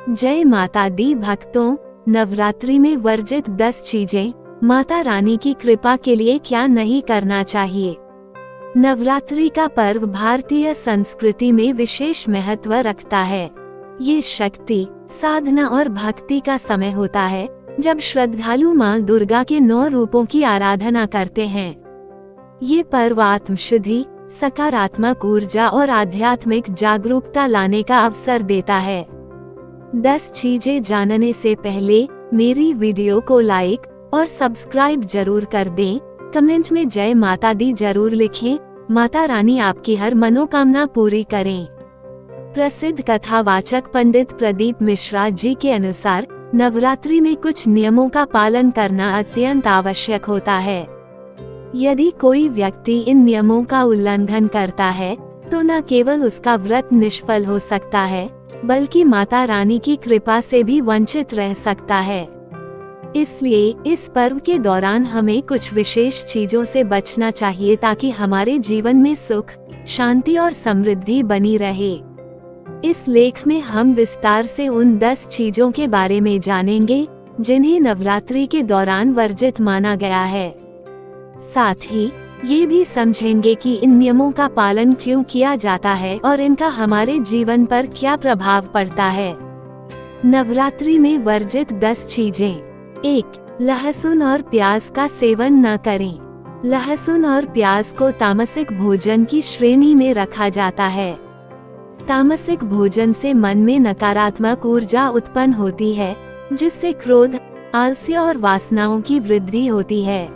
जय माता दी भक्तों, नवरात्रि में वर्जित 10 चीजें माता रानी की कृपा के लिए क्या नहीं करना चाहिए। नवरात्रि का पर्व भारतीय संस्कृति में विशेष महत्व रखता है। ये शक्ति, साधना और भक्ति का समय होता है जब श्रद्धालु मां दुर्गा के 9 रूपों की आराधना करते हैं। ये पर्व आत्मशुद्धि, सकारात्मक ऊर्जा और आध्यात्मिक जागरूकता लाने का अवसर देता है। 10 चीजें जानने से पहले मेरी वीडियो को लाइक और सब्सक्राइब जरूर कर दें। कमेंट में जय माता दी जरूर लिखें। माता रानी आपकी हर मनोकामना पूरी करें। प्रसिद्ध कथावाचक पंडित प्रदीप मिश्रा जी के अनुसार नवरात्रि में कुछ नियमों का पालन करना अत्यंत आवश्यक होता है। यदि कोई व्यक्ति इन नियमों का उल्लंघन करता है तो न केवल उसका व्रत निष्फल हो सकता है, बल्कि माता रानी की कृपा से भी वंचित रह सकता है। इसलिए इस पर्व के दौरान हमें कुछ विशेष चीजों से बचना चाहिए ताकि हमारे जीवन में सुख, शांति और समृद्धि बनी रहे। इस लेख में हम विस्तार से उन 10 चीजों के बारे में जानेंगे जिन्हें नवरात्रि के दौरान वर्जित माना गया है। साथ ही ये भी समझेंगे कि इन नियमों का पालन क्यों किया जाता है और इनका हमारे जीवन पर क्या प्रभाव पड़ता है। नवरात्रि में वर्जित 10 चीजें। 1. लहसुन और प्याज का सेवन न करें। लहसुन और प्याज को तामसिक भोजन की श्रेणी में रखा जाता है। तामसिक भोजन से मन में नकारात्मक ऊर्जा उत्पन्न होती है, जिससे क्रोध, आलस्य और वासनाओं की वृद्धि होती है।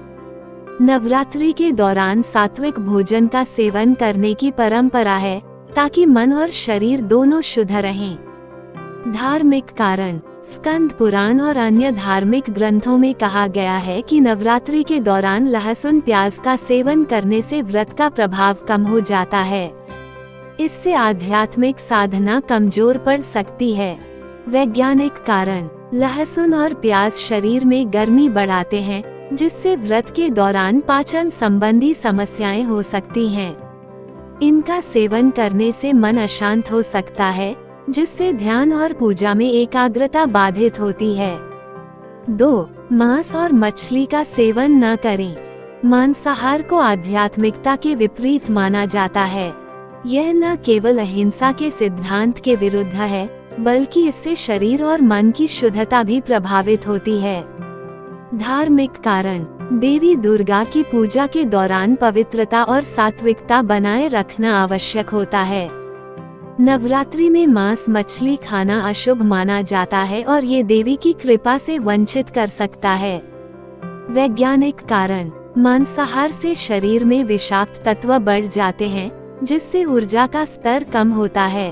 नवरात्रि के दौरान सात्विक भोजन का सेवन करने की परंपरा है ताकि मन और शरीर दोनों शुद्ध रहें। धार्मिक कारण। स्कंद पुराण और अन्य धार्मिक ग्रंथों में कहा गया है कि नवरात्रि के दौरान लहसुन प्याज का सेवन करने से व्रत का प्रभाव कम हो जाता है। इससे आध्यात्मिक साधना कमजोर पड़ सकती है। वैज्ञानिक कारण। लहसुन और प्याज शरीर में गर्मी बढ़ाते हैं, जिससे व्रत के दौरान पाचन संबंधी समस्याएं हो सकती हैं। इनका सेवन करने से मन अशांत हो सकता है, जिससे ध्यान और पूजा में एकाग्रता बाधित होती है। 2. मांस और मछली का सेवन न करें। मांसाहार को आध्यात्मिकता के विपरीत माना जाता है। यह न केवल अहिंसा के सिद्धांत के विरुद्ध है, बल्कि इससे शरीर और मन की शुद्धता भी प्रभावित होती है। धार्मिक कारण। देवी दुर्गा की पूजा के दौरान पवित्रता और सात्विकता बनाए रखना आवश्यक होता है। नवरात्रि में मांस मछली खाना अशुभ माना जाता है और ये देवी की कृपा से वंचित कर सकता है। वैज्ञानिक कारण। मांसाहार से शरीर में विषाक्त तत्व बढ़ जाते हैं, जिससे ऊर्जा का स्तर कम होता है।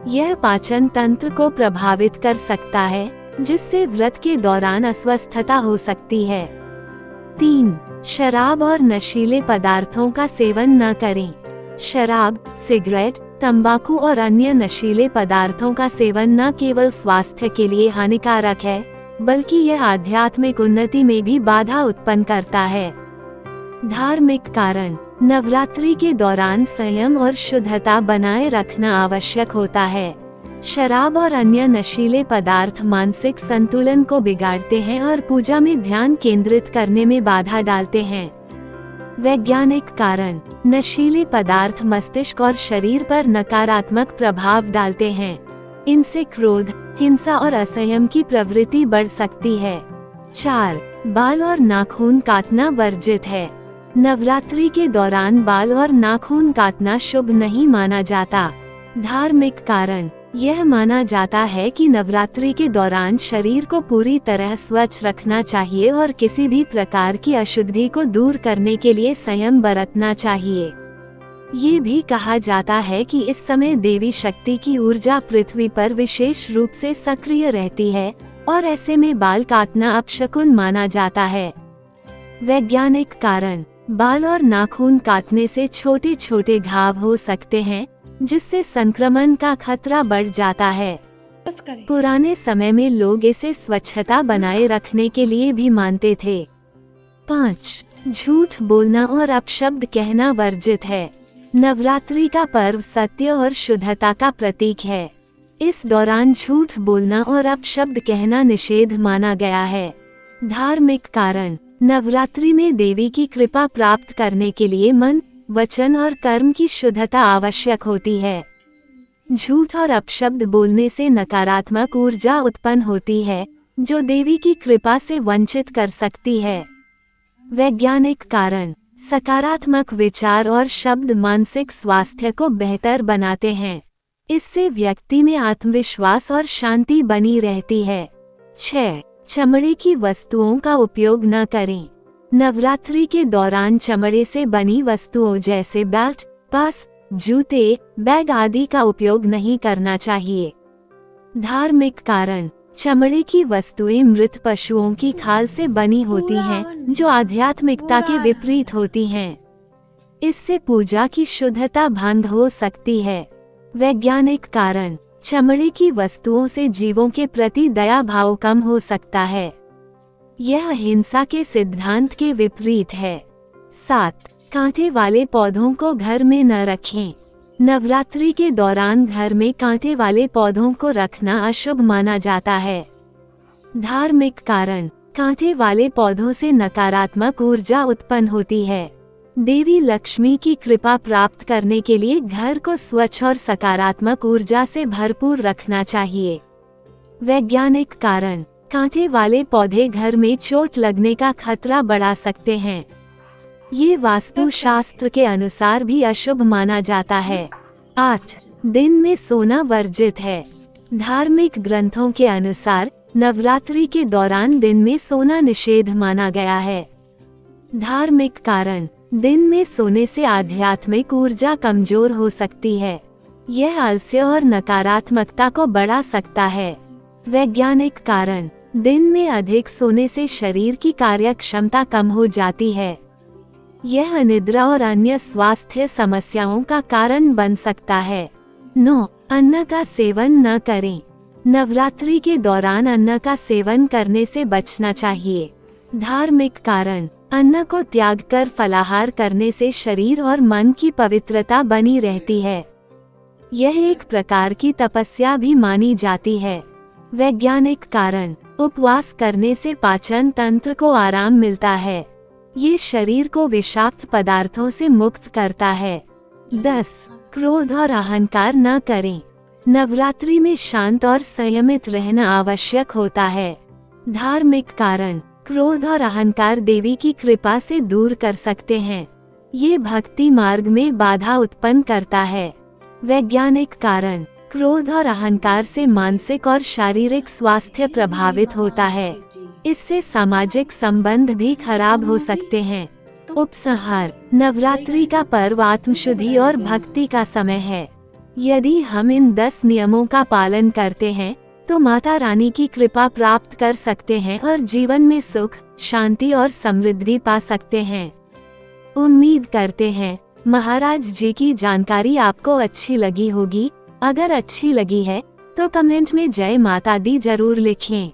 यह पाचन तंत्र को प्रभावित कर सकता है, जिससे व्रत के दौरान अस्वस्थता हो सकती है। 3. शराब और नशीले पदार्थों का सेवन न करें। शराब, सिगरेट, तंबाकू और अन्य नशीले पदार्थों का सेवन न केवल स्वास्थ्य के लिए हानिकारक है, बल्कि यह आध्यात्मिक उन्नति में भी बाधा उत्पन्न करता है। धार्मिक कारण। नवरात्रि के दौरान संयम और शुद्धता बनाए रखना आवश्यक होता है। शराब और अन्य नशीले पदार्थ मानसिक संतुलन को बिगाड़ते हैं और पूजा में ध्यान केंद्रित करने में बाधा डालते हैं। वैज्ञानिक कारण। नशीले पदार्थ मस्तिष्क और शरीर पर नकारात्मक प्रभाव डालते हैं। इनसे क्रोध, हिंसा और असंयम की प्रवृत्ति बढ़ सकती है। 4. बाल और नाखून काटना वर्जित है। नवरात्रि के दौरान बाल और नाखून काटना शुभ नहीं माना जाता। धार्मिक कारण। यह माना जाता है कि नवरात्रि के दौरान शरीर को पूरी तरह स्वच्छ रखना चाहिए और किसी भी प्रकार की अशुद्धि को दूर करने के लिए संयम बरतना चाहिए। ये भी कहा जाता है कि इस समय देवी शक्ति की ऊर्जा पृथ्वी पर विशेष रूप से सक्रिय रहती है और ऐसे में बाल काटना अपशकुन माना जाता है। वैज्ञानिक कारण। बाल और नाखून काटने से छोटे छोटे घाव हो सकते हैं, जिससे संक्रमण का खतरा बढ़ जाता है। पुराने समय में लोग इसे स्वच्छता बनाए रखने के लिए भी मानते थे। 5. झूठ बोलना और अपशब्द कहना वर्जित है। नवरात्रि का पर्व सत्य और शुद्धता का प्रतीक है। इस दौरान झूठ बोलना और अपशब्द कहना निषेध माना गया है। धार्मिक कारण, नवरात्रि में देवी की कृपा प्राप्त करने के लिए मन, वचन और कर्म की शुद्धता आवश्यक होती है। झूठ और अपशब्द बोलने से नकारात्मक ऊर्जा उत्पन्न होती है, जो देवी की कृपा से वंचित कर सकती है। वैज्ञानिक कारण, सकारात्मक विचार और शब्द मानसिक स्वास्थ्य को बेहतर बनाते हैं। इससे व्यक्ति में आत्मविश्वास और शांति बनी रहती है। 6. चमड़े की वस्तुओं का उपयोग न करें। नवरात्रि के दौरान चमड़े से बनी वस्तुओं जैसे बेल्ट, पर्स, जूते, बैग आदि का उपयोग नहीं करना चाहिए। धार्मिक कारण, चमड़े की वस्तुएं मृत पशुओं की खाल से बनी होती हैं, जो आध्यात्मिकता के विपरीत होती हैं। इससे पूजा की शुद्धता भंग हो सकती है। वैज्ञानिक कारण, चमड़े की वस्तुओं से जीवों के प्रति दया भाव कम हो सकता है। यह अहिंसा के सिद्धांत के विपरीत है। 7. कांटे वाले पौधों को घर में न रखें। नवरात्रि के दौरान घर में कांटे वाले पौधों को रखना अशुभ माना जाता है। धार्मिक कारण, कांटे वाले पौधों से नकारात्मक ऊर्जा उत्पन्न होती है। देवी लक्ष्मी की कृपा प्राप्त करने के लिए घर को स्वच्छ और सकारात्मक ऊर्जा से भरपूर रखना चाहिए। वैज्ञानिक कारण, कांटे वाले पौधे घर में चोट लगने का खतरा बढ़ा सकते हैं। ये वास्तु शास्त्र के अनुसार भी अशुभ माना जाता है। 8. दिन में सोना वर्जित है। धार्मिक ग्रंथों के अनुसार नवरात्रि के दौरान दिन में सोना निषेध माना गया है। धार्मिक कारण, दिन में सोने से आध्यात्मिक ऊर्जा कमजोर हो सकती है। यह आलस्य और नकारात्मकता को बढ़ा सकता है। वैज्ञानिक कारण, दिन में अधिक सोने से शरीर की कार्यक्षमता कम हो जाती है। यह अनिद्रा और अन्य स्वास्थ्य समस्याओं का कारण बन सकता है। 9. अन्न का सेवन न करें। नवरात्रि के दौरान अन्न का सेवन करने से बचना चाहिए। धार्मिक कारण, अन्न को त्याग कर फलाहार करने से शरीर और मन की पवित्रता बनी रहती है। यह एक प्रकार की तपस्या भी मानी जाती है। वैज्ञानिक कारण, उपवास करने से पाचन तंत्र को आराम मिलता है। ये शरीर को विषाक्त पदार्थों से मुक्त करता है। 10. क्रोध और अहंकार न करें। नवरात्रि में शांत और संयमित रहना आवश्यक होता है। धार्मिक कारण, क्रोध और अहंकार देवी की कृपा से दूर कर सकते हैं। ये भक्ति मार्ग में बाधा उत्पन्न करता है। वैज्ञानिक कारण, क्रोध और अहंकार से मानसिक और शारीरिक स्वास्थ्य प्रभावित होता है। इससे सामाजिक संबंध भी खराब हो सकते हैं। उपसंहार, नवरात्रि का पर्व आत्मशुद्धि और भक्ति का समय है। यदि हम इन 10 नियमों का पालन करते हैं तो माता रानी की कृपा प्राप्त कर सकते हैं और जीवन में सुख, शांति और समृद्धि पा सकते हैं। उम्मीद करते हैं महाराज जी की जानकारी आपको अच्छी लगी होगी। अगर अच्छी लगी है तो कमेंट में जय माता दी जरूर लिखें।